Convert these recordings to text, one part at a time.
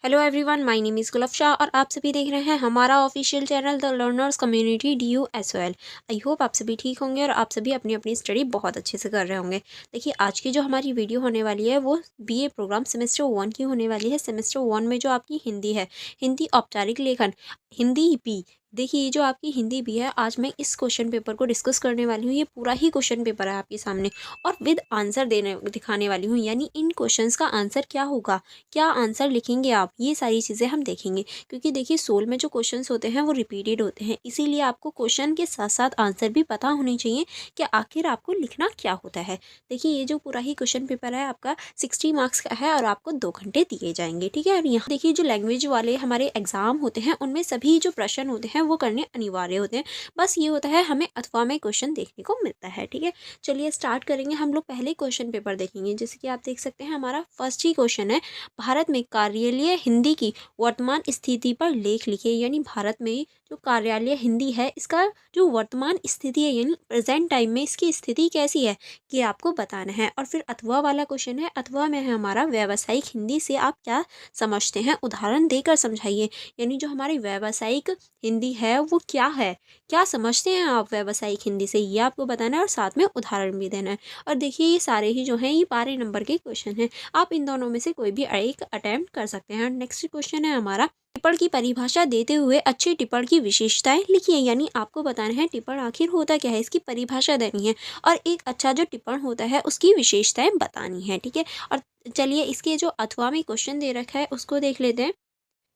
Hello everyone, my name is Gulab Shah और आप सभी देख रहे हैं हमारा official channel the learners community DUSOL। I hope आप सभी ठीक होंगे और आप सभी अपनी अपनी स्टडी बहुत अच्छे से कर रहे होंगे। देखिए, आज की जो हमारी वीडियो होने वाली है वो BA प्रोग्राम सेमेस्टर 1 की होने वाली है। सेमेस्टर 1 में जो आपकी हिंदी है, हिंदी औपचारिक लेखन, हिंदी बी। देखिए, ये जो आपकी हिंदी भी है, आज मैं इस क्वेश्चन पेपर को डिस्कस करने वाली हूँ। ये पूरा ही क्वेश्चन पेपर है आपके सामने और विद आंसर दिखाने वाली हूँ, यानी इन क्वेश्चंस का आंसर क्या होगा, क्या आंसर लिखेंगे आप, ये सारी चीज़ें हम देखेंगे। क्योंकि देखिए, सोल में जो क्वेश्चंस होते हैं वो रिपीटेड होते हैं, इसीलिए आपको क्वेश्चन के साथ साथ आंसर भी पता होने चाहिए कि आखिर आपको लिखना क्या होता है। देखिए, ये जो पूरा ही क्वेश्चन पेपर है आपका 60 मार्क्स का है और आपको 2 घंटे दिए जाएंगे, ठीक है। और यहाँ देखिए, जो लैंग्वेज वाले हमारे एग्जाम होते हैं उनमें सभी जो प्रश्न होते हैं वो करने अनिवार्य होते हैं। बस ये होता है हमें अथवा में क्वेश्चन देखने को मिलता है, ठीक है। चलिए स्टार्ट करेंगे। हम लोग पहले क्वेश्चन पेपर देखेंगे। जैसे कि आप देख सकते हैं, हमारा फर्स्ट ही क्वेश्चन है, भारत में कार्यालय हिंदी की वर्तमान स्थिति पर लेख लिखिए। यानी भारत में जो कार्यालय हिंदी है इसका जो वर्तमान स्थिति है, यानी प्रेजेंट टाइम में इसकी स्थिति कैसी है, ये आपको बताना है। और फिर अथवा वाला क्वेश्चन है। अथवा में है हमारा व्यावसायिक हिंदी से आप क्या समझते हैं, उदाहरण देकर समझाइए। यानी जो हमारी व्यावसायिक हिंदी है वो क्या है, क्या समझते हैं आप व्यावसायिक हिंदी से, ये आपको बताना है और साथ में उदाहरण भी देना है। और देखिए, ये सारे ही जो हैं ये 12 नंबर के क्वेश्चन हैं। आप इन दोनों में से कोई भी एक अटेम्प्ट कर सकते हैं। नेक्स्ट क्वेश्चन है हमारा, टिप्पण की परिभाषा देते हुए अच्छे टिप्पण की विशेषताएं लिखिए। यानी आपको बताना है टिप्पण आखिर होता क्या है, इसकी परिभाषा देनी है और एक अच्छा जो टिप्पण होता है उसकी विशेषताएं बतानी है, ठीक है। और चलिए, इसके जो अथवा में क्वेश्चन दे रखा है उसको देख लेते हैं।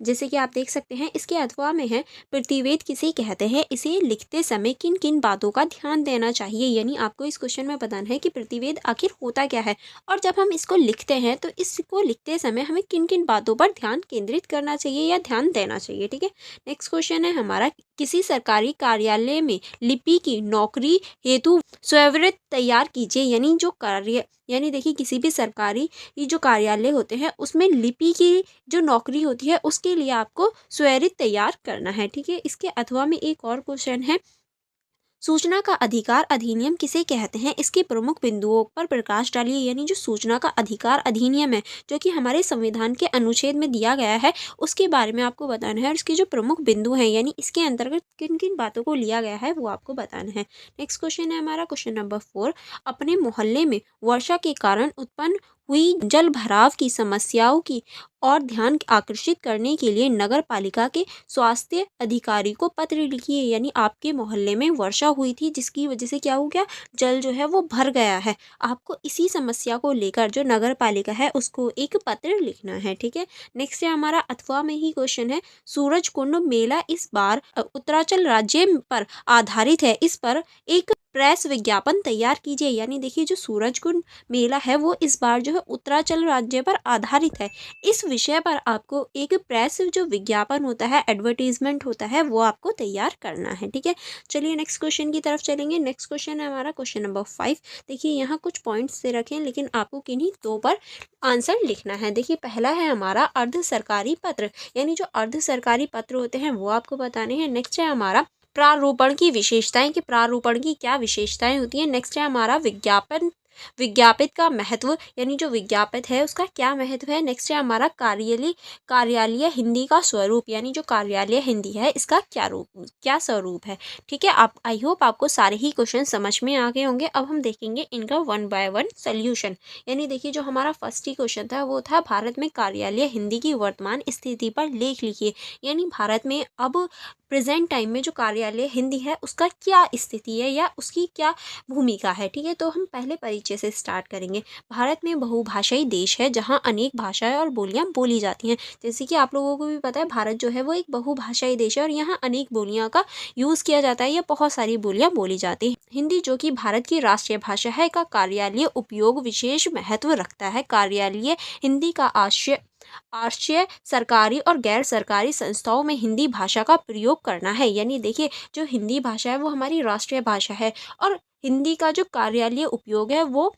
जैसे कि आप देख सकते हैं, इसके अथवा में है, प्रतिवेद किसे कहते हैं, इसे लिखते समय किन किन बातों का ध्यान देना चाहिए। यानी आपको इस क्वेश्चन में बताना है कि प्रतिवेद आखिर होता क्या है और जब हम इसको लिखते हैं तो इसको लिखते समय हमें किन किन बातों पर ध्यान केंद्रित करना चाहिए या ध्यान देना चाहिए, ठीक है। नेक्स्ट क्वेश्चन है हमारा, किसी सरकारी कार्यालय में लिपि की नौकरी हेतु स्ववृत्त तैयार कीजिए। यानी जो कार्य, यानी देखिए, किसी भी सरकारी ये जो कार्यालय होते हैं उसमें लिपि की जो नौकरी होती है उसके लिए आपको स्वरित तैयार करना है, ठीक है। इसके अथवा में एक और क्वेश्चन है, सूचना का अधिकार अधिनियम किसे कहते हैं, इसके प्रमुख बिंदुओं पर प्रकाश डालिए। यानी जो सूचना का अधिकार अधिनियम है जो कि हमारे संविधान के अनुच्छेद में दिया गया है उसके बारे में आपको बताना है और इसके जो प्रमुख बिंदु हैं, यानी इसके अंतर्गत किन किन बातों को लिया गया है वो आपको बताना है। नेक्स्ट क्वेश्चन है हमारा क्वेश्चन नंबर 4, अपने मोहल्ले में वर्षा के कारण उत्पन्न हुई जल भराव की समस्याओं की और ध्यान आकर्षित करने के लिए नगर पालिका के स्वास्थ्य अधिकारी को पत्र लिखिए। यानी आपके मोहल्ले में वर्षा हुई थी जिसकी वजह से क्या हो गया, जल जो है वो भर गया है। आपको इसी समस्या को लेकर जो नगर पालिका है उसको एक पत्र लिखना है, ठीक है। नेक्स्ट है हमारा अथवा में ही क्वेश्चन है, सूरज कुंड मेला इस बार उत्तरांचल राज्य पर आधारित है, इस पर एक प्रेस विज्ञापन तैयार कीजिए। यानी देखिए, जो सूरज कुंड मेला है वो इस बार जो है उत्तरांचल राज्य पर आधारित है। इस विषय पर आपको एक प्रेस जो विज्ञापन होता है, एडवर्टीजमेंट होता है, वो आपको तैयार करना है, ठीक है। चलिए नेक्स्ट क्वेश्चन की तरफ चलेंगे। नेक्स्ट क्वेश्चन है हमारा क्वेश्चन नंबर 5। देखिए, यहाँ कुछ पॉइंट्स से रखें लेकिन आपको किन्हीं दो पर आंसर लिखना है। देखिए, पहला है हमारा अर्ध सरकारी पत्र। यानी जो अर्ध सरकारी पत्र होते हैं वो आपको बताने हैं। नेक्स्ट है हमारा प्रारूपण की विशेषताएं, कि प्रारूपण की क्या विशेषताएं होती हैं। नेक्स्ट है हमारा विज्ञापन, विज्ञापित का महत्व, यानी जो विज्ञापित है उसका क्या महत्व है। नेक्स्ट है हमारा कार्यालय हिंदी का स्वरूप, यानी जो कार्यालय हिंदी है इसका क्या स्वरूप है, ठीक है। आप, आई होप आपको सारे ही क्वेश्चन समझ में आ गए होंगे। अब हम देखेंगे इनका 1 बाय 1 सोल्यूशन। यानी देखिए, जो हमारा फर्स्ट ही क्वेश्चन था वो था, भारत में कार्यालय हिंदी की वर्तमान स्थिति पर लेख लिखिए। यानी भारत में अब प्रेजेंट टाइम में जो कार्यालय हिंदी है उसका क्या स्थिति है या उसकी क्या भूमिका है, ठीक है। तो हम पहले परिचय से स्टार्ट करेंगे। भारत में बहुभाषाई देश है जहाँ अनेक भाषाएं और बोलियां बोली जाती हैं। जैसे कि आप लोगों को भी पता है, भारत जो है वो एक बहुभाषाई देश है और यहाँ अनेक बोलियां का यूज़ किया जाता है या बहुत सारी बोलियां बोली जाती हैं। हिंदी जो कि भारत की राष्ट्रीय भाषा है का कार्यालय उपयोग विशेष महत्व रखता है। कार्यालय हिंदी का आश्रय सरकारी और गैर सरकारी संस्थाओं में हिंदी भाषा का प्रयोग करना है। यानी देखिए, जो हिंदी भाषा है वो हमारी राष्ट्रीय भाषा है और हिंदी का जो कार्यालय उपयोग है वो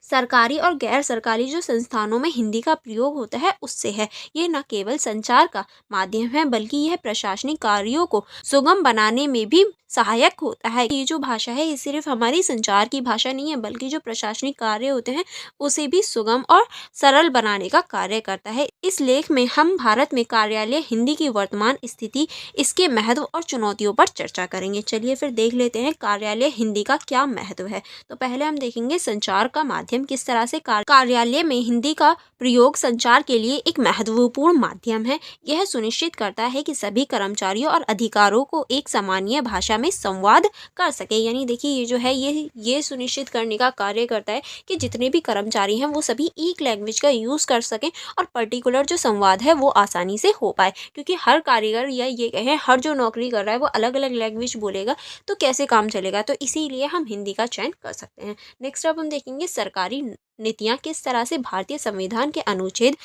सरकारी और गैर सरकारी जो संस्थानों में हिंदी का प्रयोग होता है उससे है। ये न केवल संचार का माध्यम है बल्कि यह प्रशासनिक कार्यों को सुगम बनाने में भी सहायक होता है। ये जो भाषा है ये सिर्फ हमारी संचार की भाषा नहीं है, बल्कि जो प्रशासनिक कार्य होते हैं उसे भी सुगम और सरल बनाने का कार्य करता है। इस लेख में हम भारत में कार्यालय हिंदी की वर्तमान स्थिति, इसके महत्व और चुनौतियों पर चर्चा करेंगे। चलिए फिर देख लेते हैं कार्यालय हिंदी का क्या महत्व है। तो पहले हम देखेंगे संचार का माध्यम, किस तरह से कार्यालय में हिंदी का प्रयोग संचार के लिए एक महत्वपूर्ण माध्यम है। यह सुनिश्चित करता है कि सभी कर्मचारियों और अधिकारों को एक सामान्य भाषा में संवाद कर सके। यानी देखिए ये जो है ये सुनिश्चित करने का कार्य करता है कि जितने भी कर्मचारी हैं वो सभी एक लैंग्वेज का यूज़ कर सकें और पर्टिकुलर जो संवाद है वो आसानी से हो पाए। क्योंकि हर कारीगर या ये कहें हर जो नौकरी कर रहा है वो अलग अलग लैंग्वेज बोलेगा तो कैसे काम चलेगा, तो इसीलिए हम हिंदी का चयन कर सकते हैं। नेक्स्ट अब हम देखेंगे सरकारी नीतियाँ, किस तरह से भारतीय संविधान के अनुच्छेद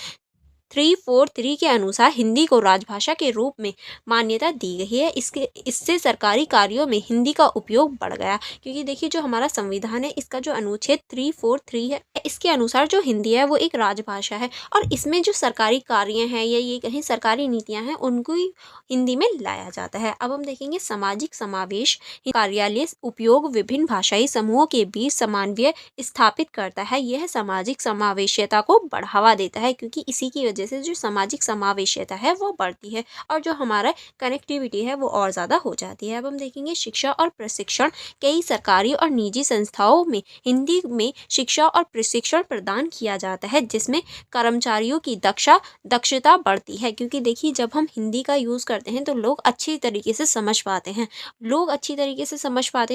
343 के अनुसार हिंदी को राजभाषा के रूप में मान्यता दी गई है। इससे सरकारी कार्यों में हिंदी का उपयोग बढ़ गया। क्योंकि देखिए जो हमारा संविधान है इसका जो अनुच्छेद 343 है इसके अनुसार जो हिंदी है वो एक राजभाषा है और इसमें जो सरकारी कार्य हैं या ये कहीं सरकारी नीतियां हैं उनको ही हिंदी में लाया जाता है। अब हम देखेंगे सामाजिक समावेश, कार्यालय उपयोग विभिन्न भाषाई समूहों के बीच समन्वय स्थापित करता है। यह सामाजिक समावेशिता को बढ़ावा देता है क्योंकि इसी की वजह से जो सामाजिक समावेशिता है वो बढ़ती है और जो हमारा कनेक्टिविटी है वो और ज़्यादा हो जाती है। अब हम देखेंगे शिक्षा और प्रशिक्षण, कई सरकारी और निजी संस्थाओं में हिंदी में शिक्षा और प्रशिक्षण प्रदान किया जाता है जिसमें कर्मचारियों की दक्षता बढ़ती है। क्योंकि देखिए जब हम हिंदी का यूज़ करते हैं तो लोग अच्छी तरीके से समझ पाते हैं,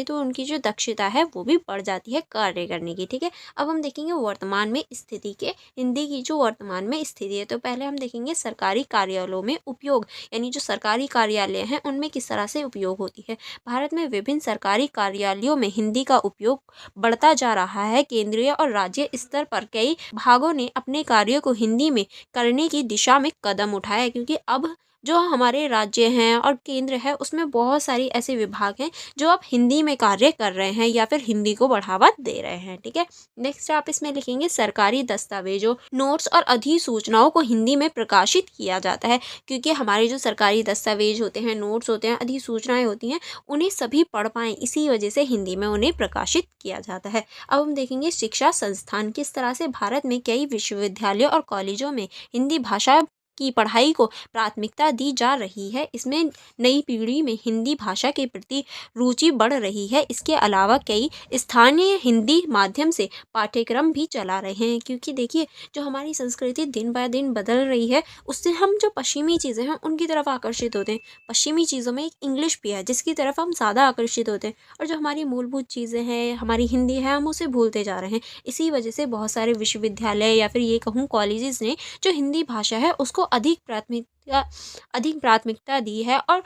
तो उनकी जो दक्षता है वो भी बढ़ जाती है कार्य करने की। ठीक है, अब हम देखेंगे वर्तमान में स्थिति के हिंदी की जो वर्तमान में स्थिति है। तो पहले हम देखेंगे सरकारी कार्यालयों में उपयोग, यानी जो सरकारी कार्यालय हैं उनमें किस तरह से उपयोग होती है। भारत में विभिन्न सरकारी कार्यालयों में हिंदी का उपयोग बढ़ता जा रहा है। केंद्रीय और राज्य स्तर पर कई भागों ने अपने कार्यों को हिंदी में करने की दिशा में कदम उठाया है। क्योंकि अब जो हमारे राज्य हैं और केंद्र है उसमें बहुत सारी ऐसे विभाग हैं जो अब हिंदी में कार्य कर रहे हैं या फिर हिंदी को बढ़ावा दे रहे हैं। ठीक है, नेक्स्ट आप इसमें लिखेंगे सरकारी दस्तावेजों, नोट्स और अधिसूचनाओं को हिंदी में प्रकाशित किया जाता है। क्योंकि हमारे जो सरकारी दस्तावेज होते हैं, नोट्स होते हैं, अधिसूचनाएं होती हैं, उन्हें सभी पढ़ पाएँ, इसी वजह से हिंदी में उन्हें प्रकाशित किया जाता है। अब हम देखेंगे शिक्षा संस्थान, किस तरह से भारत में कई विश्वविद्यालयों और कॉलेजों में हिंदी भाषा की पढ़ाई को प्राथमिकता दी जा रही है। इसमें नई पीढ़ी में हिंदी भाषा के प्रति रुचि बढ़ रही है। इसके अलावा कई स्थानीय हिंदी माध्यम से पाठ्यक्रम भी चला रहे हैं। क्योंकि देखिए जो हमारी संस्कृति दिन ब दिन बदल रही है उससे हम जो पश्चिमी चीज़ें हैं उनकी तरफ आकर्षित होते हैं। पश्चिमी चीज़ों में एक इंग्लिश भी है जिसकी तरफ हम ज़्यादा आकर्षित होते हैं और जो हमारी मूलभूत चीज़ें हैं, हमारी हिंदी है, हम उसे भूलते जा रहे हैं। इसी वजह से बहुत सारे विश्वविद्यालय या फिर ये कहूँ कॉलेजेस ने जो हिंदी भाषा है उसको अधिक प्राथमिकता दी है और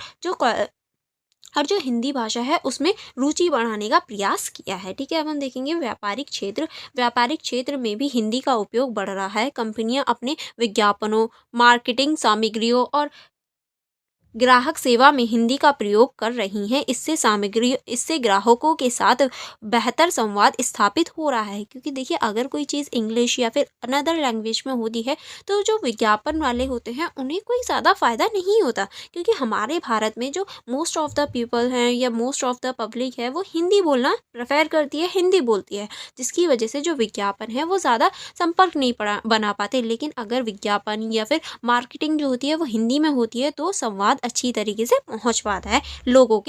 जो हिंदी भाषा है उसमें रुचि बढ़ाने का प्रयास किया है। ठीक है, अब हम देखेंगे व्यापारिक क्षेत्र में भी हिंदी का उपयोग बढ़ रहा है। कंपनियां अपने विज्ञापनों, मार्केटिंग सामग्रियों और ग्राहक सेवा में हिंदी का प्रयोग कर रही हैं। इससे ग्राहकों के साथ बेहतर संवाद स्थापित हो रहा है। क्योंकि देखिए अगर कोई चीज़ इंग्लिश या फिर अनदर लैंग्वेज में होती है तो जो विज्ञापन वाले होते हैं उन्हें कोई ज़्यादा फ़ायदा नहीं होता। क्योंकि हमारे भारत में जो मोस्ट ऑफ द पीपल हैं या मोस्ट ऑफ द पब्लिक है वो हिंदी बोलना प्रेफर करती है, हिंदी बोलती है, जिसकी वजह से जो विज्ञापन है वो ज़्यादा संपर्क नहीं बना पाते। लेकिन अगर विज्ञापन या फिर मार्केटिंग जो होती है वो हिंदी में होती है तो संवाद अच्छी तरीके से पहुंच पाता है लोगों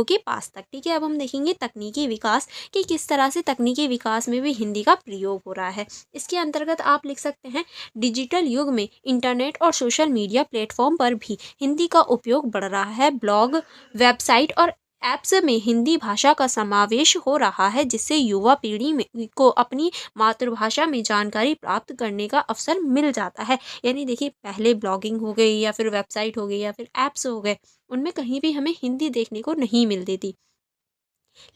के पास तक। ठीक है, अब हम देखेंगे तकनीकी विकास कि किस तरह से तकनीकी विकास में भी हिंदी का प्रयोग हो रहा है। इसके अंतर्गत आप लिख सकते हैं डिजिटल युग में इंटरनेट और सोशल मीडिया प्लेटफॉर्म पर भी हिंदी का उपयोग बढ़ रहा है। ब्लॉग, वेबसाइट और ऐप्स में हिंदी भाषा का समावेश हो रहा है जिससे युवा पीढ़ी में को अपनी मातृभाषा में जानकारी प्राप्त करने का अवसर मिल जाता है। यानी देखिए पहले ब्लॉगिंग हो गई या फिर वेबसाइट हो गई या फिर ऐप्स हो गए, उनमें कहीं भी हमें हिंदी देखने को नहीं मिलती थी।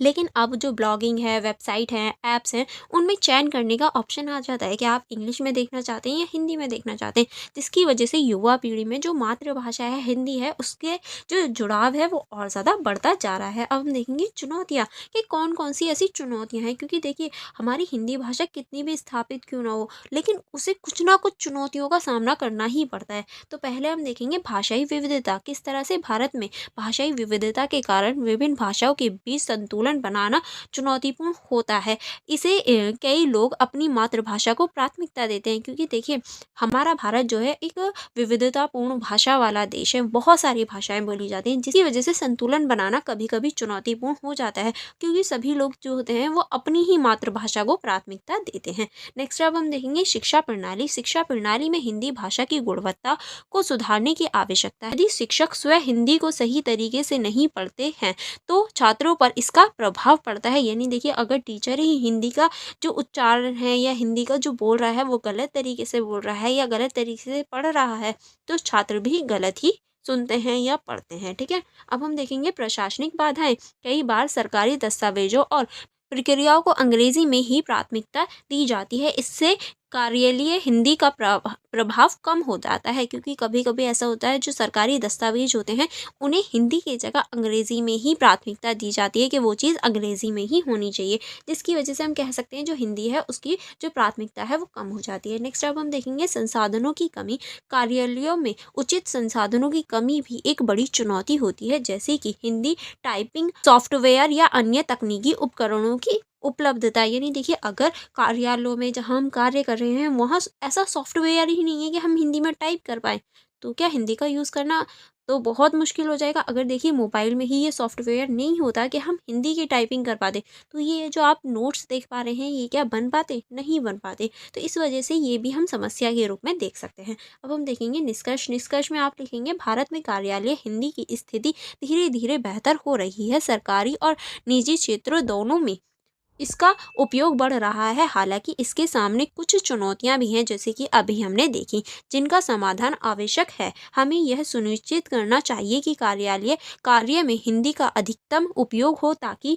लेकिन अब जो ब्लॉगिंग है, वेबसाइट हैं, ऐप्स हैं, उनमें चयन करने का ऑप्शन आ जाता है कि आप इंग्लिश में देखना चाहते हैं या हिंदी में देखना चाहते हैं, जिसकी वजह से युवा पीढ़ी में जो मातृभाषा है हिंदी है, उसके जो जुड़ाव है वो और ज़्यादा बढ़ता जा रहा है। अब हम देखेंगे चुनौतियाँ कि कौन-कौन सी ऐसी चुनौतियाँ हैं, क्योंकि देखिए हमारी हिंदी भाषा कितनी भी स्थापित क्यों ना हो, लेकिन उसे कुछ ना कुछ चुनौतियों का सामना करना ही पड़ता है। तो पहले हम देखेंगे भाषाई विविधता, किस तरह से भारत में भाषाई विविधता के कारण विभिन्न भाषाओं के बीच संतुलन बनाना चुनौतीपूर्ण होता है। इसे कई लोग अपनी मातृभाषा को प्राथमिकता देते हैं, क्योंकि देखिए हमारा भारत जो है एक विविधतापूर्ण भाषा वाला देश है। बहुत सारी भाषाएँ बोली जाती हैं, जिसकी वजह से संतुलन बनाना कभी-कभी चुनौतीपूर्ण हो जाता है, क्योंकि सभी लोग जो होते हैं वो अपनी ही मातृभाषा को प्राथमिकता देते हैं। नेक्स्ट अब हम देखेंगे शिक्षा प्रणाली। शिक्षा प्रणाली में हिंदी भाषा की गुणवत्ता को सुधारने की आवश्यकता है। यदि शिक्षक स्वयं हिंदी को सही तरीके से नहीं पढ़ते हैं, तो छात्रों पर इसका प्रभाव पड़ता है। यानी देखिए अगर टीचर ही हिंदी का जो उच्चारण है या हिंदी का जो बोल रहा है वो गलत तरीके से बोल रहा है या गलत तरीके से पढ़ रहा है, तो छात्र भी गलत ही सुनते हैं या पढ़ते हैं। ठीक है। अब हम देखेंगे प्रशासनिक बाधाएं। कई बार सरकारी दस्तावेजों और प्रक्रियाओं को अंग्रेजी में ही प्राथमिकता दी जाती है। इससे कार्यालयीय हिंदी का प्रभाव कम हो जाता है, क्योंकि कभी-कभी ऐसा होता है जो सरकारी दस्तावेज होते हैं उन्हें हिंदी की जगह अंग्रेजी में ही प्राथमिकता दी जाती है कि वो चीज़ अंग्रेजी में ही होनी चाहिए, जिसकी वजह से हम कह सकते हैं जो हिंदी है उसकी जो प्राथमिकता है वो कम हो जाती है। नेक्स्ट अब हम देखेंगे संसाधनों की कमी। कार्यालयों में उचित संसाधनों की कमी भी एक बड़ी चुनौती होती है, जैसे कि हिंदी टाइपिंग सॉफ्टवेयर या अन्य तकनीकी उपकरणों की उपलब्धता। यानी देखिए अगर कार्यालयों में जहाँ हम कार्य कर रहे हैं वहाँ ऐसा सॉफ्टवेयर ही नहीं है कि हम हिंदी में टाइप कर पाएँ, तो क्या हिंदी का यूज़ करना तो बहुत मुश्किल हो जाएगा। अगर देखिए मोबाइल में ही ये सॉफ्टवेयर नहीं होता कि हम हिंदी की टाइपिंग कर पाते, तो ये जो आप नोट्स देख पा रहे हैं ये क्या बन पाते? नहीं बन पाते। तो इस वजह से ये भी हम समस्या के रूप में देख सकते हैं। अब हम देखेंगे निष्कर्ष। निष्कर्ष में आप लिखेंगे भारत में कार्यालय हिंदी की स्थिति धीरे-धीरे बेहतर हो रही है। सरकारी और निजी क्षेत्रों दोनों में इसका उपयोग बढ़ रहा है। हालांकि इसके सामने कुछ चुनौतियां भी हैं, जैसे कि अभी हमने देखी, जिनका समाधान आवश्यक है। हमें यह सुनिश्चित करना चाहिए कि कार्यालय कार्य में हिंदी का अधिकतम उपयोग हो, ताकि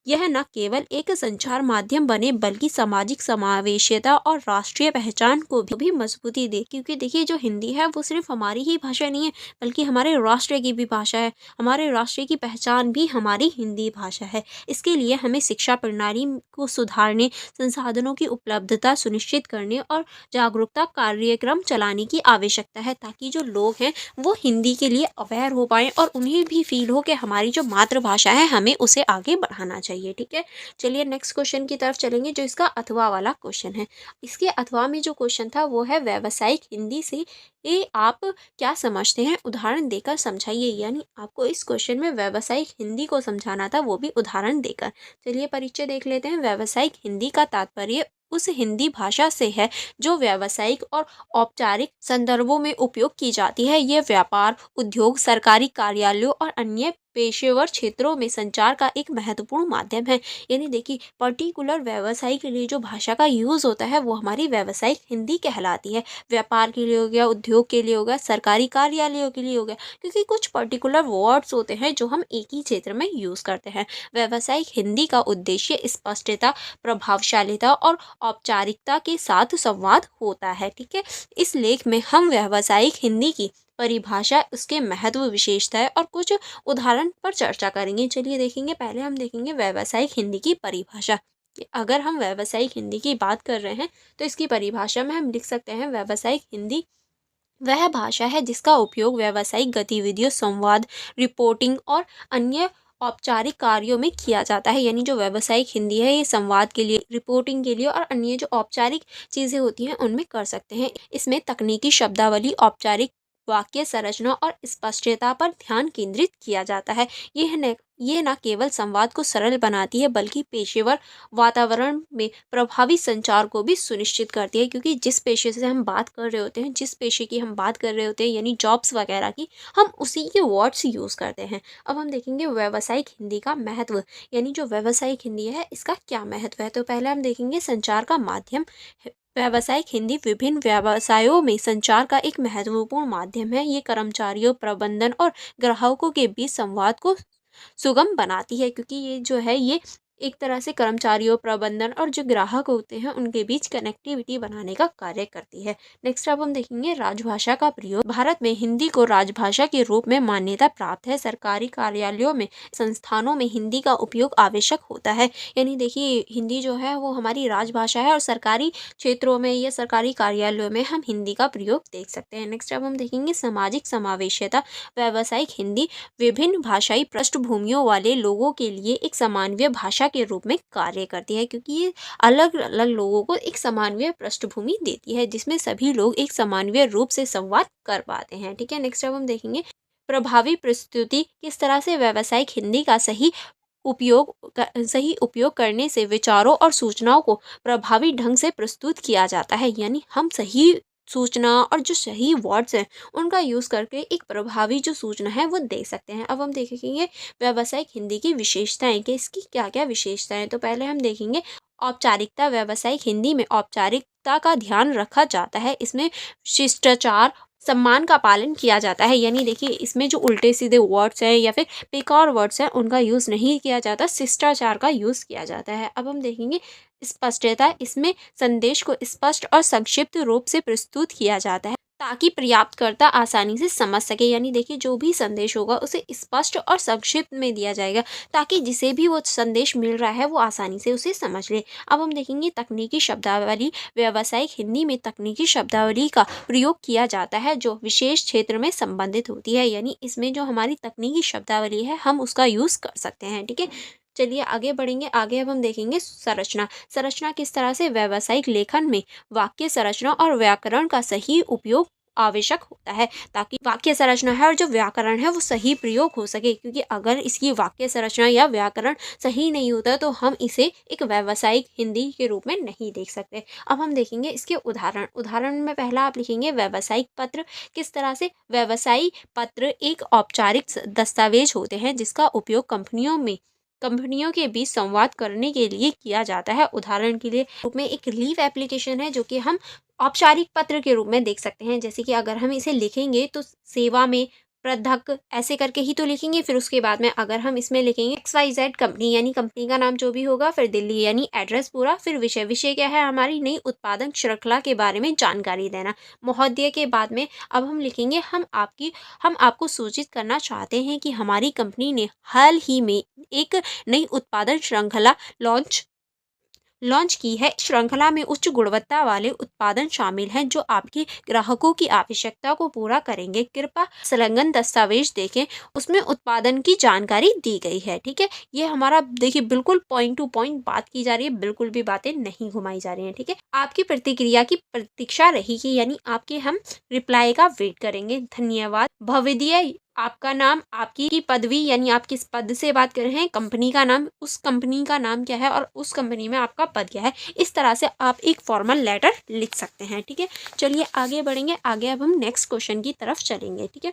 यह न केवल एक संचार माध्यम बने बल्कि सामाजिक समावेशिता और राष्ट्रीय पहचान को भी मजबूती दे। क्योंकि देखिए जो हिंदी है वो सिर्फ हमारी ही भाषा नहीं है, बल्कि हमारे राष्ट्र की भी भाषा है। हमारे राष्ट्र की पहचान भी हमारी हिंदी भाषा है। इसके लिए हमें शिक्षा प्रणाली को सुधारने, संसाधनों की उपलब्धता सुनिश्चित करने और जागरूकता कार्यक्रम चलाने की आवश्यकता है, ताकि जो लोग हैं वो हिंदी के लिए अवेयर हो पाएँ और उन्हें भी फील हो कि हमारी जो मातृभाषा है हमें उसे आगे बढ़ाना चाहिए। ठीक है। चलिए नेक्स्ट क्वेश्चन की तरफ चलेंगे, जो इसका अथवा वाला क्वेश्चन है। इसके अथवा में जो क्वेश्चन था वो है व्यावसायिक हिंदी से ये आप क्या समझते हैं, उदाहरण देकर समझाइए। यानी आपको इस क्वेश्चन में व्यावसायिक हिंदी को समझाना था, वो भी उदाहरण देकर। चलिए परिचय देख लेते हैं। व्यावसायिक हिंदी का तात्पर्य उस हिंदी भाषा से है जो व्यावसायिक और औपचारिक संदर्भों में उपयोग की जाती है। यह व्यापार, उद्योग, सरकारी कार्यालयों और अन्य पेशेवर क्षेत्रों में संचार का एक महत्वपूर्ण माध्यम है। यानी देखिए पर्टिकुलर व्यवसाय के लिए जो भाषा का यूज़ होता है वो हमारी व्यावसायिक हिंदी कहलाती है। व्यापार के लिए हो गया, उद्योग के लिए हो गया, सरकारी कार्यालयों के लिए हो गया, क्योंकि कुछ पर्टिकुलर वर्ड्स होते हैं जो हम एक ही क्षेत्र में यूज़ करते हैं। व्यावसायिक हिंदी का उद्देश्य स्पष्टता, प्रभावशालीता और औपचारिकता के साथ संवाद होता है। ठीक है। इस लेख में हम व्यावसायिक हिंदी की परिभाषा, उसके महत्व, विशेषताएं और कुछ उदाहरण पर चर्चा करेंगे। चलिए देखेंगे। पहले हम देखेंगे व्यावसायिक हिंदी की परिभाषा। कि अगर हम व्यावसायिक हिंदी की बात कर रहे हैं तो इसकी परिभाषा में हम लिख सकते हैं व्यावसायिक हिंदी वह भाषा है जिसका उपयोग व्यावसायिक गतिविधियों, संवाद, रिपोर्टिंग और अन्य औपचारिक कार्यों में किया जाता है। यानी जो व्यावसायिक हिंदी है ये संवाद के लिए, रिपोर्टिंग के लिए और अन्य जो औपचारिक चीज़ें होती हैं उनमें कर सकते हैं। इसमें तकनीकी शब्दावली, औपचारिक वाक्य संरचना और स्पष्टता पर ध्यान केंद्रित किया जाता है। ये न केवल संवाद को सरल बनाती है बल्कि पेशेवर वातावरण में प्रभावी संचार को भी सुनिश्चित करती है, क्योंकि जिस पेशे से हम बात कर रहे होते हैं, जिस पेशे की हम बात कर रहे होते हैं यानी जॉब्स वगैरह की, हम उसी के वर्ड्स यूज़ करते हैं। अब हम देखेंगे व्यावसायिक हिंदी का महत्व। यानी जो व्यावसायिक हिंदी है इसका क्या महत्व है। तो पहले हम देखेंगे संचार का माध्यम। व्यावसायिक हिंदी विभिन्न व्यवसायों में संचार का एक महत्वपूर्ण माध्यम है। ये कर्मचारियों, प्रबंधन और ग्राहकों के बीच संवाद को सुगम बनाती है, क्योंकि ये जो है ये एक तरह से कर्मचारियों, प्रबंधन और जो ग्राहक होते हैं उनके बीच कनेक्टिविटी बनाने का कार्य करती है। नेक्स्ट अब हम देखेंगे राजभाषा का प्रयोग। भारत में हिंदी को राजभाषा के रूप में मान्यता प्राप्त है। सरकारी कार्यालयों में, संस्थानों में हिंदी का उपयोग आवश्यक होता है। यानी देखिए हिंदी जो है वो हमारी राजभाषा है और सरकारी क्षेत्रों में या सरकारी कार्यालयों में हम हिंदी का प्रयोग देख सकते हैं। नेक्स्ट अब हम देखेंगे सामाजिक समावेशिता। व्यावसायिक हिंदी विभिन्न भाषाई पृष्ठभूमियों वाले लोगों के लिए एक समानवीय भाषा के रूप में कार्य करती है, क्योंकि ये अलग अलग लोगों को एक समानवीय पृष्ठभूमि देती है जिसमें सभी लोग एक समानवीय रूप से संवाद कर पाते हैं। ठीक है, नेक्स्ट अब हम देखेंगे प्रभावी प्रस्तुति। किस तरह से व्यावसायिक हिंदी का सही उपयोग करने से विचारों और सूचनाओं को प्रभावी ढंग से प्रस्तुत किया जाता है। यानी हम सही सूचना और जो सही वर्ड्स हैं उनका यूज़ करके एक प्रभावी जो सूचना है वो दे सकते हैं। अब हम देखेंगे व्यावसायिक हिंदी की विशेषताएं कि इसकी क्या क्या विशेषताएं। तो पहले हम देखेंगे औपचारिकता। व्यावसायिक हिंदी में औपचारिकता का ध्यान रखा जाता है। इसमें शिष्टाचार, सम्मान का पालन किया जाता है। यानी देखिए इसमें जो उल्टे सीधे वर्ड्स हैं या फिर बेकार वर्ड्स हैं उनका यूज़ नहीं किया जाता, शिष्टाचार का यूज़ किया जाता है। अब हम देखेंगे स्पष्टता। इसमें संदेश को स्पष्ट और संक्षिप्त रूप से प्रस्तुत किया जाता है ताकि प्राप्तकर्ता आसानी से समझ सके। यानी देखिए जो भी संदेश होगा उसे स्पष्ट और संक्षिप्त में दिया जाएगा ताकि जिसे भी वो संदेश मिल रहा है वो आसानी से उसे समझ ले। अब हम देखेंगे तकनीकी शब्दावली। व्यावसायिक हिंदी में तकनीकी शब्दावली का प्रयोग किया जाता है जो विशेष क्षेत्र में संबंधित होती है। यानी इसमें जो हमारी तकनीकी शब्दावली है हम उसका यूज़ कर सकते हैं। ठीक है, चलिए आगे बढ़ेंगे। आगे अब हम देखेंगे संरचना। संरचना किस तरह से व्यावसायिक लेखन में वाक्य संरचना और व्याकरण का सही उपयोग आवश्यक होता है ताकि वाक्य संरचना है और जो व्याकरण है वो सही प्रयोग हो सके, क्योंकि अगर इसकी वाक्य संरचना या व्याकरण सही नहीं होता तो हम इसे एक व्यावसायिक हिंदी के रूप में नहीं देख सकते। अब हम देखेंगे इसके उदाहरण। उदाहरण में पहला आप लिखेंगे व्यावसायिक पत्र। किस तरह से व्यावसायिक पत्र एक औपचारिक दस्तावेज होते हैं जिसका उपयोग कंपनियों के बीच संवाद करने के लिए किया जाता है। उदाहरण के लिए रूप में एक लीव एप्लीकेशन है जो कि हम औपचारिक पत्र के रूप में देख सकते हैं। जैसे कि अगर हम इसे लिखेंगे तो सेवा में प्रध्यक ऐसे करके ही तो लिखेंगे। फिर उसके बाद में अगर हम इसमें लिखेंगे XYZ कंपनी, यानी कंपनी का नाम जो भी होगा, फिर दिल्ली यानी एड्रेस पूरा, फिर विषय क्या है हमारी नई उत्पादन श्रृंखला के बारे में जानकारी देना। महोदय के बाद में अब हम लिखेंगे हम आपको सूचित करना चाहते हैं कि हमारी कंपनी ने हाल ही में एक नई उत्पादन श्रृंखला लॉन्च की है। श्रृंखला में उच्च गुणवत्ता वाले उत्पादन शामिल हैं जो आपके ग्राहकों की आवश्यकता को पूरा करेंगे। कृपया संलग्न दस्तावेज देखें, उसमें उत्पादन की जानकारी दी गई है। ठीक है, ये हमारा देखिए बिल्कुल पॉइंट टू पॉइंट बात की जा रही है, बिल्कुल भी बातें नहीं घुमाई जा रही हैं। ठीक है, आपकी प्रतिक्रिया की प्रतीक्षा रहेगी, यानी आपके हम रिप्लाई का वेट करेंगे। धन्यवाद। भविदीय आपका नाम, आपकी की पदवी, यानी आप किस पद से बात कर रहे हैं, कंपनी का नाम, उस कंपनी का नाम क्या है और उस कंपनी में आपका पद क्या है। इस तरह से आप एक फॉर्मल लेटर लिख सकते हैं। ठीक है, चलिए आगे बढ़ेंगे। आगे अब हम नेक्स्ट क्वेश्चन की तरफ चलेंगे। ठीक है,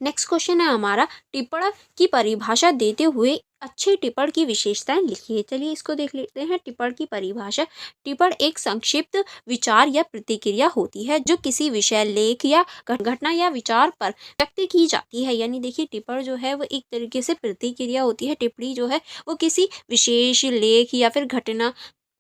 नेक्स्ट क्वेश्चन है हमारा टिप्पण की परिभाषा देते हुए अच्छे टिप्पण की विशेषताएं लिखिए। चलिए इसको देख लेते हैं। टिप्पण की परिभाषा। टिप्पण एक संक्षिप्त विचार या प्रतिक्रिया होती है जो किसी विषय, लेख या घटना या विचार पर व्यक्त की जाती है। यानी देखिए टिप्पण जो है वो एक तरीके से प्रतिक्रिया होती है। टिप्पणी जो है वो किसी विशेष लेख या फिर घटना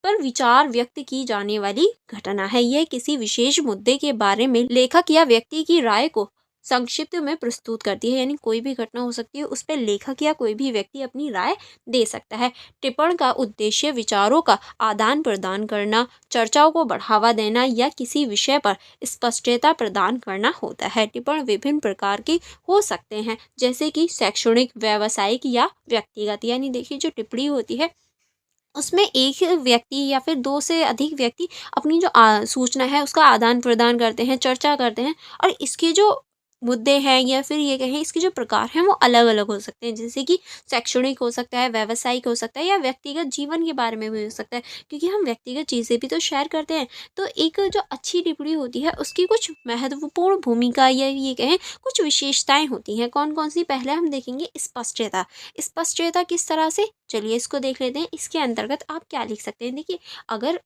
पर विचार व्यक्त की जाने वाली घटना है। यह किसी विशेष मुद्दे के बारे में लेखक या व्यक्ति की राय को संक्षिप्त में प्रस्तुत करती है। यानी कोई भी घटना हो सकती है, उस पर लेखक या कोई भी व्यक्ति अपनी राय दे सकता है। टिप्पण का उद्देश्य विचारों का आदान प्रदान करना, चर्चाओं को बढ़ावा देना या किसी विषय पर स्पष्टता प्रदान करना होता है। टिप्पण विभिन्न प्रकार के हो सकते हैं जैसे कि शैक्षणिक, व्यावसायिक या व्यक्तिगत। यानी देखिए जो टिप्पणी होती है उसमें एक व्यक्ति या फिर दो से अधिक व्यक्ति अपनी जो सूचना है उसका आदान प्रदान करते हैं, चर्चा करते हैं, और इसके जो मुद्दे हैं या फिर ये कहें इसके जो प्रकार हैं वो अलग अलग हो सकते हैं। जैसे कि शैक्षणिक हो सकता है, व्यावसायिक हो सकता है या व्यक्तिगत जीवन के बारे में भी हो सकता है, क्योंकि हम व्यक्तिगत चीज़ें भी तो शेयर करते हैं। तो एक जो अच्छी टिप्पणी होती है उसकी कुछ महत्वपूर्ण भूमिका या ये कहें कुछ विशेषताएं होती हैं। कौन कौन सी, पहले हम देखेंगे स्पष्टता। स्पष्टता किस तरह से, चलिए इसको देख लेते हैं। इसके अंतर्गत आप क्या लिख सकते हैं। देखिए अगर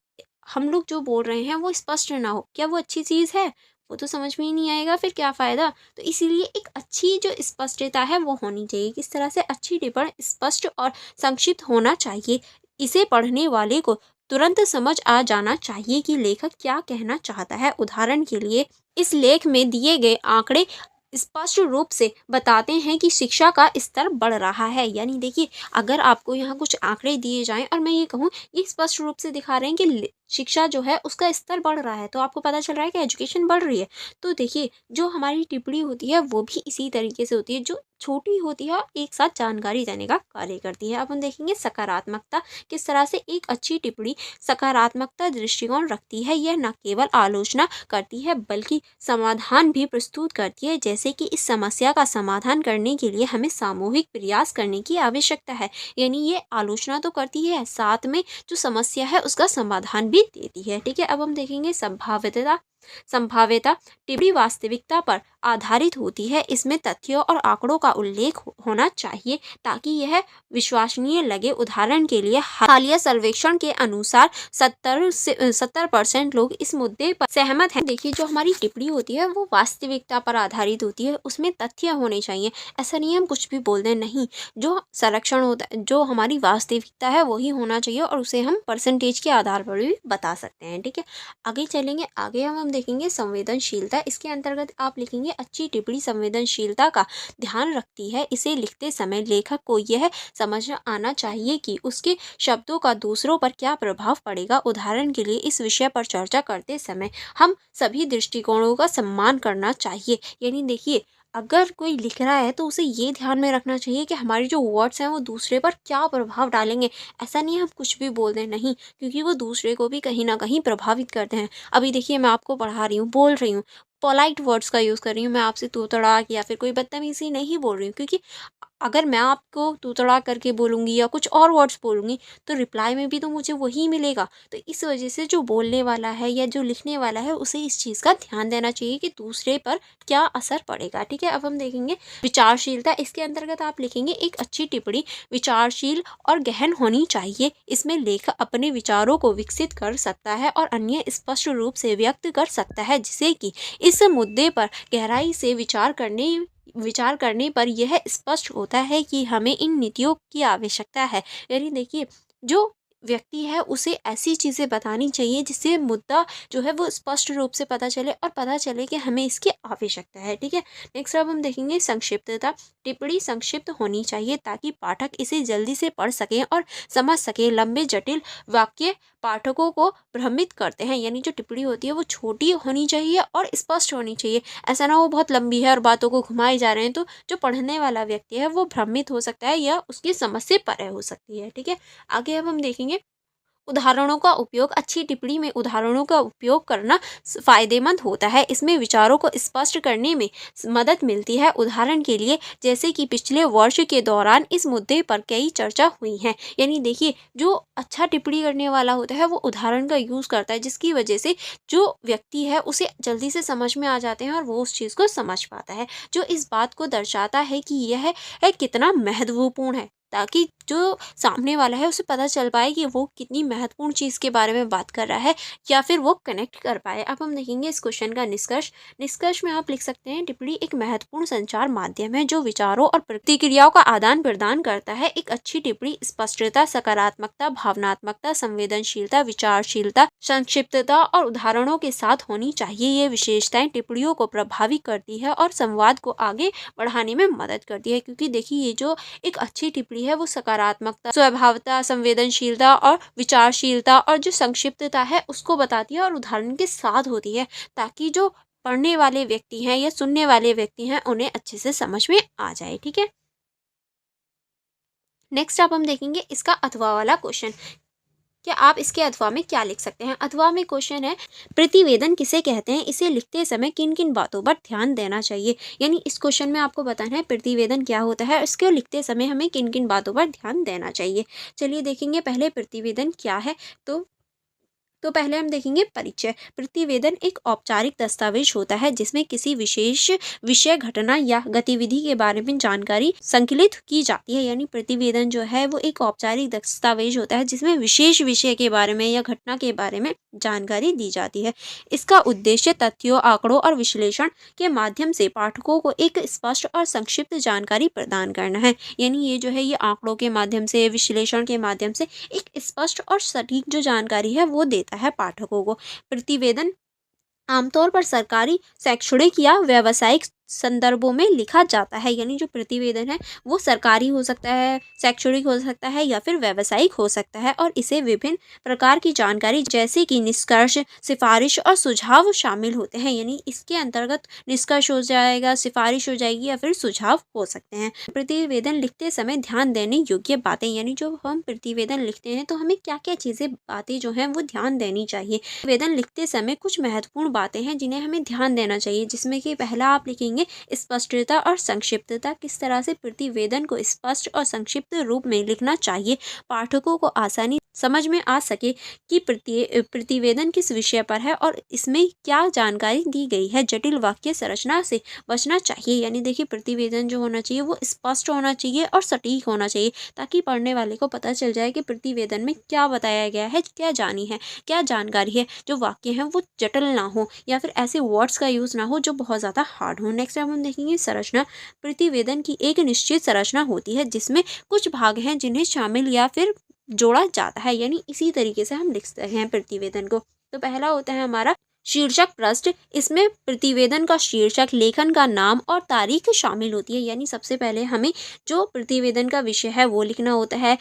हम लोग जो बोल रहे हैं वो स्पष्ट ना हो, क्या वो अच्छी चीज़ है? वो तो समझ में ही नहीं आएगा, फिर क्या फ़ायदा। तो इसीलिए एक अच्छी जो स्पष्टता है वो होनी चाहिए। किस तरह से अच्छी टिप्पणी स्पष्ट और संक्षिप्त होना चाहिए। इसे पढ़ने वाले को तुरंत समझ आ जाना चाहिए कि लेखक क्या कहना चाहता है। उदाहरण के लिए, इस लेख में दिए गए आंकड़े स्पष्ट रूप से बताते हैं कि शिक्षा का स्तर बढ़ रहा है। यानी देखिए, अगर आपको यहाँ कुछ आंकड़े दिए जाएं और मैं ये कहूँ, ये स्पष्ट रूप से दिखा रहे हैं कि शिक्षा जो है उसका स्तर बढ़ रहा है, तो आपको पता चल रहा है कि एजुकेशन बढ़ रही है। तो देखिए, जो हमारी टिप्पणी होती है वो भी इसी तरीके से होती है, जो छोटी होती है और एक साथ जानकारी देने का कार्य करती है। अब हम देखेंगे सकारात्मकता। किस तरह से एक अच्छी टिप्पणी सकारात्मकता दृष्टिकोण रखती है। यह न केवल आलोचना करती है बल्कि समाधान भी प्रस्तुत करती है, जैसे कि इस समस्या का समाधान करने के लिए हमें सामूहिक प्रयास करने की आवश्यकता है। यानी ये आलोचना तो करती है, साथ में जो समस्या है उसका समाधान भी देती है। ठीक है, अब हम देखेंगे संभाव्यता। संभाव्यता टिप्पणी वास्तविकता पर आधारित होती है। इसमें तथ्यों और आंकड़ों का उल्लेख होना चाहिए ताकि यह विश्वसनीय लगे। उदाहरण के लिए, हालिया सर्वेक्षण के अनुसार 70% लोग इस मुद्दे पर सहमत हैं। देखिए, जो हमारी टिप्पणी होती है वो वास्तविकता पर आधारित होती है, उसमें तथ्य होने चाहिए। ऐसा नहीं हम कुछ भी बोल दें, नहीं। जो संरक्षण होता है, जो हमारी वास्तविकता है वही होना चाहिए और उसे हम परसेंटेज के आधार पर भी बता सकते हैं। ठीक है, आगे चलेंगे। आगे हम देखेंगे संवेदनशीलता। इसके अंतर्गत आप लिखेंगे, अच्छी टिप्पणी संवेदनशीलता का ध्यान रखती है। इसे लिखते समय लेखक को यह समझ आना चाहिए कि उसके शब्दों का दूसरों पर क्या प्रभाव पड़ेगा। उदाहरण के लिए, इस विषय पर चर्चा करते समय हम सभी दृष्टिकोणों का सम्मान करना चाहिए। यानी देखिए, अगर कोई लिख रहा है तो उसे ये ध्यान में रखना चाहिए कि हमारे जो वर्ड्स हैं वो दूसरे पर क्या प्रभाव डालेंगे। ऐसा नहीं हम कुछ भी बोल दें, नहीं, क्योंकि वो दूसरे को भी कहीं ना कहीं प्रभावित करते हैं। अभी देखिए, मैं आपको पढ़ा रही हूँ, बोल रही हूँ, पोलाइट वर्ड्स का यूज़ कर रही हूँ, मैं आपसे तू तड़ाक या फिर कोई बदतमीजी नहीं बोल रही हूँ। क्योंकि अगर मैं आपको तू तड़ाक करके बोलूँगी या कुछ और वर्ड्स बोलूँगी तो रिप्लाई में भी तो मुझे वही मिलेगा। तो इस वजह से जो बोलने वाला है या जो लिखने वाला है उसे इस चीज़ का ध्यान देना चाहिए कि दूसरे पर क्या असर पड़ेगा। ठीक है, अब हम देखेंगे विचारशीलता। इसके अंतर्गत आप लिखेंगे, एक अच्छी टिप्पणी विचारशील और गहन होनी चाहिए। इसमें लेखक अपने विचारों को विकसित कर सकता है और अन्य स्पष्ट रूप से व्यक्त कर सकता है, जिससे कि इस मुद्दे पर गहराई से विचार करने पर यह स्पष्ट होता है कि हमें इन नीतियों की आवश्यकता है। यानी देखिए, जो व्यक्ति है उसे ऐसी चीज़ें बतानी चाहिए जिससे मुद्दा जो है वो स्पष्ट रूप से पता चले और पता चले कि हमें इसकी आवश्यकता है। ठीक है, नेक्स्ट अब हम देखेंगे संक्षिप्तता। टिप्पणी संक्षिप्त होनी चाहिए ताकि पाठक इसे जल्दी से पढ़ सकें और समझ सकें। लंबे जटिल वाक्य पाठकों को भ्रमित करते हैं। यानी जो टिप्पणी होती है वो छोटी होनी चाहिए और स्पष्ट होनी चाहिए। ऐसा ना हो बहुत लंबी है और बातों को घुमाए जा रहे हैं, तो जो पढ़ने वाला व्यक्ति है वो भ्रमित हो सकता है या उसकी समझ से परे हो सकती है। ठीक है, आगे अब हम देखेंगे उदाहरणों का उपयोग। अच्छी टिप्पणी में उदाहरणों का उपयोग करना फायदेमंद होता है। इसमें विचारों को स्पष्ट करने में मदद मिलती है। उदाहरण के लिए, जैसे कि पिछले वर्ष के दौरान इस मुद्दे पर कई चर्चा हुई है। यानी देखिए, जो अच्छा टिप्पणी करने वाला होता है वो उदाहरण का यूज़ करता है, जिसकी वजह से जो व्यक्ति है उसे जल्दी से समझ में आ जाते हैं और वो उस चीज़ को समझ पाता है, जो इस बात को दर्शाता है कि यह है कितना महत्वपूर्ण है, ताकि जो सामने वाला है उसे पता चल पाए कि वो कितनी महत्वपूर्ण चीज़ के बारे में बात कर रहा है या फिर वो कनेक्ट कर पाए। अब हम देखेंगे इस क्वेश्चन का निष्कर्ष। निष्कर्ष में आप लिख सकते हैं, टिप्पणी एक महत्वपूर्ण संचार माध्यम है जो विचारों और प्रतिक्रियाओं का आदान प्रदान करता है। एक अच्छी टिप्पणी स्पष्टता, सकारात्मकता, भावनात्मकता, संवेदनशीलता, विचारशीलता, संक्षिप्तता और उदाहरणों के साथ होनी चाहिए। ये विशेषताएं टिप्पणियों को प्रभावित करती है और संवाद को आगे बढ़ाने में मदद करती है। क्योंकि देखिए, ये जो एक अच्छी टिप्पणी है वो सकारात्मकता, स्वभावता, संवेदनशीलता और विचारशीलता और जो संक्षिप्तता है उसको बताती है और उदाहरण के साथ होती है, ताकि जो पढ़ने वाले व्यक्ति हैं या सुनने वाले व्यक्ति हैं उन्हें अच्छे से समझ में आ जाए। ठीक है, नेक्स्ट अब हम देखेंगे इसका अथवा वाला क्वेश्चन। क्या आप इसके अथवा में क्या लिख सकते हैं। अथवा में क्वेश्चन है, प्रतिवेदन किसे कहते हैं, इसे लिखते समय किन किन बातों पर ध्यान देना चाहिए। यानी इस क्वेश्चन में आपको बताना है प्रतिवेदन क्या होता है, इसको लिखते समय हमें किन किन बातों पर ध्यान देना चाहिए। चलिए देखेंगे पहले प्रतिवेदन क्या है। तो तो पहले हम देखेंगे परिचय। प्रतिवेदन एक औपचारिक दस्तावेज होता है जिसमें किसी विशेष विषय, घटना या गतिविधि के बारे में जानकारी संकलित की जाती है। यानी प्रतिवेदन जो है वो एक औपचारिक दस्तावेज होता है जिसमें विशेष विषय के बारे में या घटना के बारे में जानकारी दी जाती है। इसका उद्देश्य तथ्यों, आंकड़ों और विश्लेषण के माध्यम से पाठकों को एक स्पष्ट और संक्षिप्त जानकारी प्रदान करना है। यानी ये जो है ये आंकड़ों के माध्यम से, विश्लेषण के माध्यम से एक स्पष्ट और सटीक जो जानकारी है वो देता है पाठकों को। प्रतिवेदन आमतौर पर सरकारी, शैक्षणिक या व्यावसायिक संदर्भों में लिखा जाता है। यानी जो प्रतिवेदन है वो सरकारी हो सकता है, शैक्षणिक हो सकता है या फिर व्यावसायिक हो सकता है, और इसे विभिन्न प्रकार की जानकारी जैसे कि निष्कर्ष, सिफारिश और सुझाव शामिल होते हैं। यानी इसके अंतर्गत निष्कर्ष हो जाएगा, सिफारिश हो जाएगी या फिर सुझाव हो सकते हैं। प्रतिवेदन लिखते समय ध्यान देने योग्य बातें, यानी जो हम प्रतिवेदन लिखते हैं तो हमें क्या क्या चीज़ें, बातें जो हैं वो ध्यान देनी चाहिए। प्रतिवेदन लिखते समय कुछ महत्वपूर्ण बातें हैं जिन्हें हमें ध्यान देना चाहिए, जिसमें कि पहला आप लिखेंगे स्पष्टता और संक्षिप्तता। किस तरह से प्रतिवेदन को स्पष्ट और संक्षिप्त रूप में लिखना चाहिए, पाठकों को आसानी समझ में आ सके कि प्रतिवेदन किस विषय पर है और इसमें क्या जानकारी दी गई है। जटिल वाक्य संरचना से बचना चाहिए। यानी देखिए प्रतिवेदन जो होना चाहिए वो स्पष्ट होना चाहिए और सटीक होना चाहिए, ताकि पढ़ने वाले को पता चल जाए कि प्रतिवेदन में क्या बताया गया है, क्या जानी है, क्या जानकारी है। जो वाक्य हैं वो जटिल ना हो या फिर ऐसे वर्ड्स का यूज़ ना हो जो बहुत ज़्यादा हार्ड हो। नेक्स्ट हम देखेंगे संरचना। प्रतिवेदन की एक निश्चित संरचना होती है जिसमें कुछ भाग हैं जिन्हें शामिल या फिर जोड़ा जाता है। यानी इसी तरीके से हम लिखते हैं प्रतिवेदन को। तो पहला होता है हमारा शीर्षक पृष्ठ। इसमें प्रतिवेदन का शीर्षक, लेखन का नाम और तारीख शामिल होती है। यानी सबसे पहले हमें जो प्रतिवेदन का विषय है वो लिखना होता है,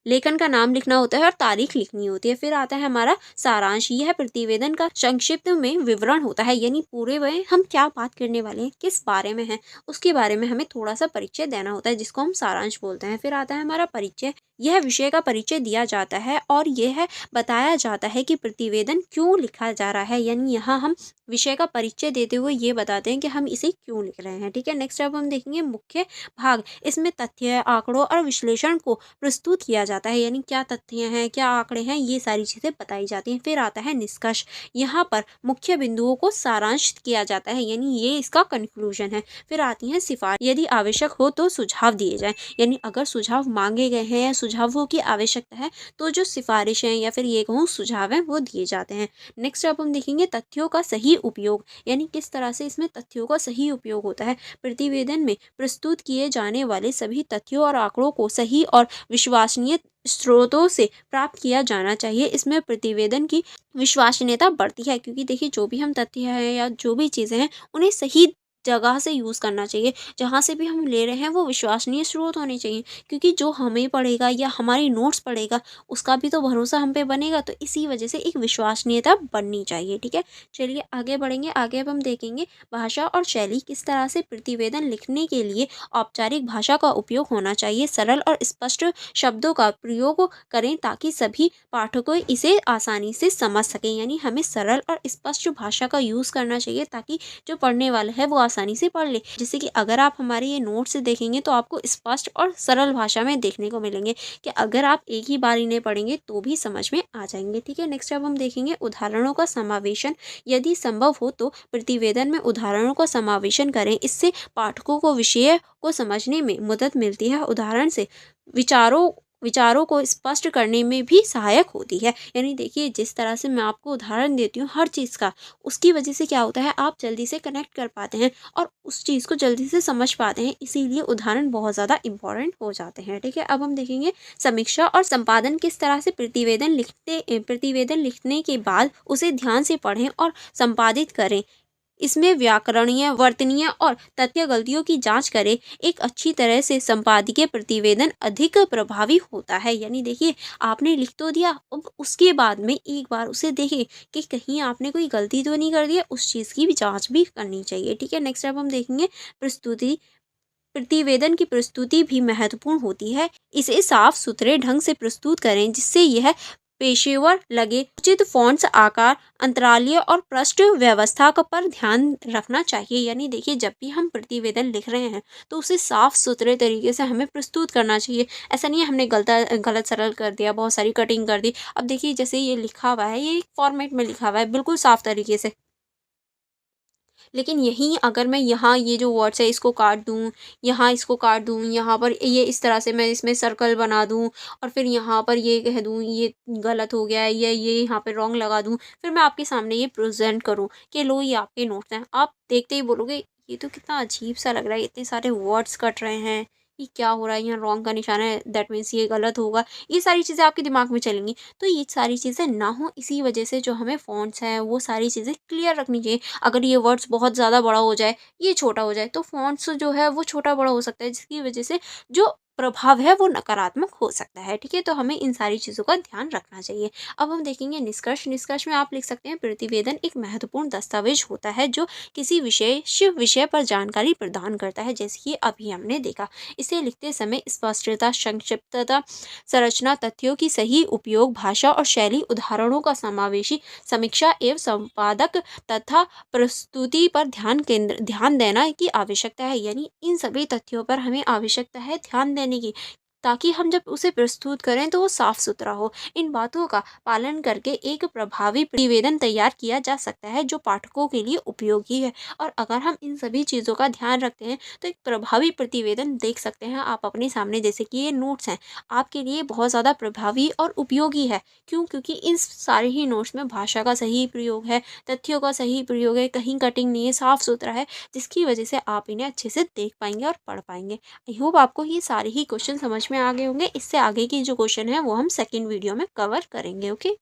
लेखन का नाम लिखना होता है और तारीख लिखनी होती है। फिर आता है हमारा सारांश। यह प्रतिवेदन का संक्षिप्त में विवरण होता है। यानी पूरे में हम क्या बात करने वाले हैं, किस बारे में है, उसके बारे में हमें थोड़ा सा परिचय देना होता है, जिसको हम सारांश बोलते हैं। फिर आता है हमारा परिचय। यह विषय का परिचय दिया जाता है और यह बताया जाता है कि प्रतिवेदन क्यों लिखा जा रहा है। यानी यहाँ हम विषय का परिचय देते हुए ये बताते हैं कि हम इसे क्यों लिख रहे हैं। ठीक है, नेक्स्ट अब हम देखेंगे मुख्य भाग। इसमें तथ्य, आंकड़ों और विश्लेषण को प्रस्तुत किया जाता है। यानी क्या तथ्य हैं, क्या आंकड़े हैं, ये सारी चीज़ें बताई जाती हैं। फिर आता है निष्कर्ष। यहाँ पर मुख्य बिंदुओं को सारांश किया जाता है, यानी ये इसका कंक्लूजन है। फिर आती हैं सिफारिश। यदि आवश्यक हो तो सुझाव दिए जाएं। यानी अगर सुझाव मांगे गए हैं या सुझावों की आवश्यकता है तो जो सिफारिश हैं या फिर ये कहूँ सुझाव हैं वो दिए जाते हैं। नेक्स्ट अब हम देखेंगे तथ्यों का सही उपयोग। यानी किस तरह से इसमें तथ्यों का सही उपयोग होता है। प्रतिवेदन में प्रस्तुत किए जाने वाले सभी तथ्यों और आंकड़ों को सही और विश्वसनीय स्रोतों से प्राप्त किया जाना चाहिए। इसमें प्रतिवेदन की विश्वसनीयता बढ़ती है, क्योंकि देखिए जो भी हम तथ्य हैं या जो भी चीज़ें हैं उन्हें सही जगह से यूज़ करना चाहिए। जहाँ से भी हम ले रहे हैं वो विश्वसनीय स्रोत होने चाहिए, क्योंकि जो हमें पढ़ेगा या हमारी नोट्स पढ़ेगा उसका भी तो भरोसा हम पे बनेगा। तो इसी वजह से एक विश्वसनीयता बननी चाहिए। ठीक है, चलिए आगे बढ़ेंगे। आगे अब हम देखेंगे भाषा और शैली। किस तरह से प्रतिवेदन लिखने के लिए औपचारिक भाषा का उपयोग होना चाहिए। सरल और स्पष्ट शब्दों का प्रयोग करें ताकि सभी पाठकों इसे आसानी से समझ सकें। यानी हमें सरल और स्पष्ट भाषा का यूज़ करना चाहिए ताकि जो पढ़ने वाला है वो आसानी से पढ़ ले। जैसे कि अगर आप हमारे ये नोट्स देखेंगे तो आपको स्पष्ट और सरल भाषा में देखने को मिलेंगे, कि अगर आप एक ही बार इन्हें पढ़ेंगे तो भी समझ में आ जाएंगे। ठीक है, नेक्स्ट अब हम देखेंगे उदाहरणों का समावेशन। यदि संभव हो तो प्रतिवेदन में उदाहरणों का समावेशन करें। इससे पाठकों को विषय को समझने में मदद मिलती है। उदाहरण से विचारों को स्पष्ट करने में भी सहायक होती है। यानी देखिए जिस तरह से मैं आपको उदाहरण देती हूँ हर चीज़ का, उसकी वजह से क्या होता है, आप जल्दी से कनेक्ट कर पाते हैं और उस चीज़ को जल्दी से समझ पाते हैं। इसीलिए उदाहरण बहुत ज़्यादा इंपॉर्टेंट हो जाते हैं। ठीक है, अब हम देखेंगे समीक्षा और संपादन। किस तरह से प्रतिवेदन लिखने के बाद उसे ध्यान से पढ़ें और संपादित करें। इसमें व्याकरणीय, वर्तनीय और तथ्य गलतियों की जांच करें। एक अच्छी तरह से संपादकीय प्रतिवेदन अधिक प्रभावी होता है। यानी देखिए आपने लिख तो दिया, अब उसके बाद में एक बार उसे देखें कि कहीं आपने कोई गलती तो नहीं कर दी है, उस चीज़ की भी जांच भी करनी चाहिए। ठीक है, नेक्स्ट अब हम देखेंगे प्रस्तुति। प्रतिवेदन की प्रस्तुति भी महत्वपूर्ण होती है। इसे साफ सुथरे ढंग से प्रस्तुत करें जिससे यह पेशेवर लगे। उचित फ़ॉन्ट्स आकार, अंतरालीय और पृष्ठ व्यवस्था पर ध्यान रखना चाहिए। यानी देखिए, जब भी हम प्रतिवेदन लिख रहे हैं तो उसे साफ सुथरे तरीके से हमें प्रस्तुत करना चाहिए। ऐसा नहीं है हमने गलत सरल कर दिया, बहुत सारी कटिंग कर दी। अब देखिए, जैसे ये लिखा हुआ है, ये एक फॉर्मेट में लिखा हुआ है बिल्कुल साफ तरीके से, लेकिन यहीं अगर मैं यहाँ ये जो वर्ड्स है इसको काट दूँ, यहाँ इसको काट दूँ, यहाँ पर ये इस तरह से मैं इसमें सर्कल बना दूँ और फिर यहाँ पर ये कह दूँ ये गलत हो गया है, या ये यहाँ पे रॉन्ग लगा दूँ, फिर मैं आपके सामने ये प्रेज़ेंट करूँ कि लो ये आपके नोट्स हैं। आप देखते ही बोलोगे ये तो कितना अजीब-सा लग रहा है, इतने सारे वर्ड्स कट रहे हैं, ये क्या हो रहा है? यहाँ रॉन्ग का निशान है, दैट मीन्स ये गलत होगा। ये सारी चीज़ें आपके दिमाग में चलेंगी। तो ये सारी चीज़ें ना हो, इसी वजह से जो हमें फ़ॉन्ट्स हैं वो सारी चीज़ें क्लियर रखनी चाहिए। अगर ये वर्ड्स बहुत ज़्यादा बड़ा हो जाए, ये छोटा हो जाए, तो फ़ॉन्ट्स जो है वो छोटा-बड़ा हो सकता है, जिसकी वजह से जो प्रभाव है वो नकारात्मक हो सकता है, ठीक है? तो हमें इन सारी चीज़ों का ध्यान रखना चाहिए। अब हम देखेंगे निष्कर्ष। निष्कर्ष में आप लिख सकते हैं, प्रतिवेदन एक महत्वपूर्ण दस्तावेज होता है जो किसी विशेष विषय पर जानकारी प्रदान करता है, जैसे कि अभी हमने देखा। इसे लिखते समय स्पष्टता, संक्षिप्तता, संरचना, तथ्यों की सही उपयोग, भाषा और शैली, उदाहरणों का समावेशी समीक्षा एवं संपादक तथा प्रस्तुति पर ध्यान देना की आवश्यकता है। यानी इन सभी तथ्यों पर हमें आवश्यकता है ध्यान देने की, ताकि हम जब उसे प्रस्तुत करें तो वो साफ सुथरा हो। इन बातों का पालन करके एक प्रभावी प्रतिवेदन तैयार किया जा सकता है जो पाठकों के लिए उपयोगी है। और अगर हम इन सभी चीज़ों का ध्यान रखते हैं तो एक प्रभावी प्रतिवेदन देख सकते हैं आप अपने सामने। जैसे कि ये नोट्स हैं, आपके लिए बहुत ज़्यादा प्रभावी और उपयोगी है। क्यों? क्योंकि इन सारे ही नोट्स में भाषा का सही प्रयोग है, तथ्यों का सही प्रयोग है, कहीं कटिंग नहीं है, साफ सुथरा है, जिसकी वजह से आप इन्हें अच्छे से देख पाएंगे और पढ़ पाएंगे। आई होप आपको ये सारे ही क्वेश्चन समझ में आ गए होंगे। इससे आगे की जो क्वेश्चन है वो हम सेकंड वीडियो में कवर करेंगे। ओके।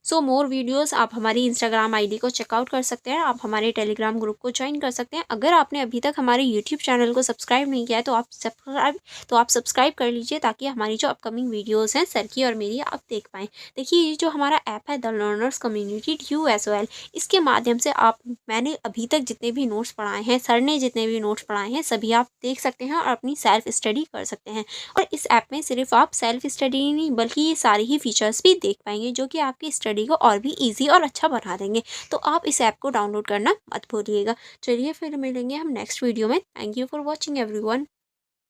सो मोर वीडियोस आप हमारी इंस्टाग्राम आईडी को चेकआउट कर सकते हैं। आप हमारे टेलीग्राम ग्रुप को ज्वाइन कर सकते हैं। अगर आपने अभी तक हमारे यूट्यूब चैनल को सब्सक्राइब नहीं किया है तो आप सब्सक्राइब कर लीजिए, ताकि हमारी जो अपकमिंग वीडियोस हैं सर की और मेरी, आप देख पाएँ। देखिए, ये जो हमारा ऐप है द लर्नर्स कम्युनिटी DUSOL, इसके माध्यम से आप मैंने अभी तक जितने भी नोट्स पढ़ाए हैं, सर ने जितने भी नोट्स पढ़ाए हैं, सभी आप देख सकते हैं और अपनी सेल्फ स्टडी कर सकते हैं। और इस ऐप में सिर्फ आप सेल्फ स्टडी ही नहीं, बल्कि ये सारे ही फीचर्स भी देख पाएंगे जो कि आपकी स्टडी को और भी ईजी और अच्छा बना देंगे। तो आप इस ऐप को डाउनलोड करना मत भूलिएगा। चलिए फिर मिलेंगे हम नेक्स्ट वीडियो में। Thank you for watching everyone.